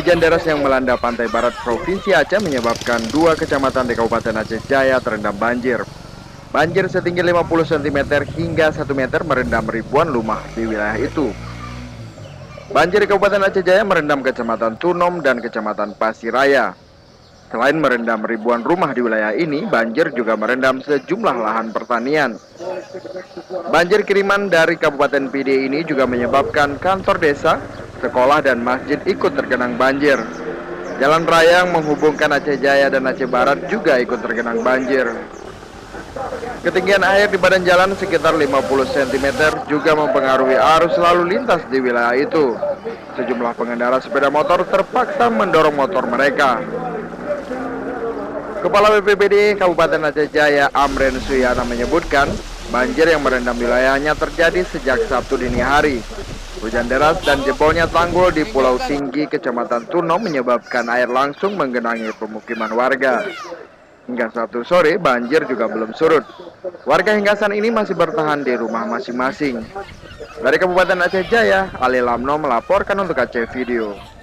Hujan deras yang melanda pantai barat Provinsi Aceh menyebabkan dua kecamatan di Kabupaten Aceh Jaya terendam banjir. Banjir setinggi 50 cm hingga 1 meter merendam ribuan rumah di wilayah itu. Banjir di Kabupaten Aceh Jaya merendam Kecamatan Tunom dan Kecamatan Pasiraya. Selain merendam ribuan rumah di wilayah ini, banjir juga merendam sejumlah lahan pertanian. Banjir kiriman dari Kabupaten PD ini juga menyebabkan kantor desa, sekolah, dan masjid ikut tergenang banjir. Jalan raya yang menghubungkan Aceh Jaya dan Aceh Barat juga ikut tergenang banjir. Ketinggian air di badan jalan sekitar 50 cm juga mempengaruhi arus lalu lintas di wilayah itu. Sejumlah pengendara sepeda motor terpaksa mendorong motor mereka. Kepala BPBD Kabupaten Aceh Jaya Amren Suyana menyebutkan, banjir yang merendam wilayahnya terjadi sejak Sabtu dini hari. Hujan deras dan jebolnya tanggul di Pulau Tinggi, Kecamatan Tunom menyebabkan air langsung menggenangi pemukiman warga. Hingga Sabtu sore, banjir juga belum surut. Warga hingga saat ini masih bertahan di rumah masing-masing. Dari Kabupaten Aceh Jaya, Ali Lamno melaporkan untuk Aceh Video.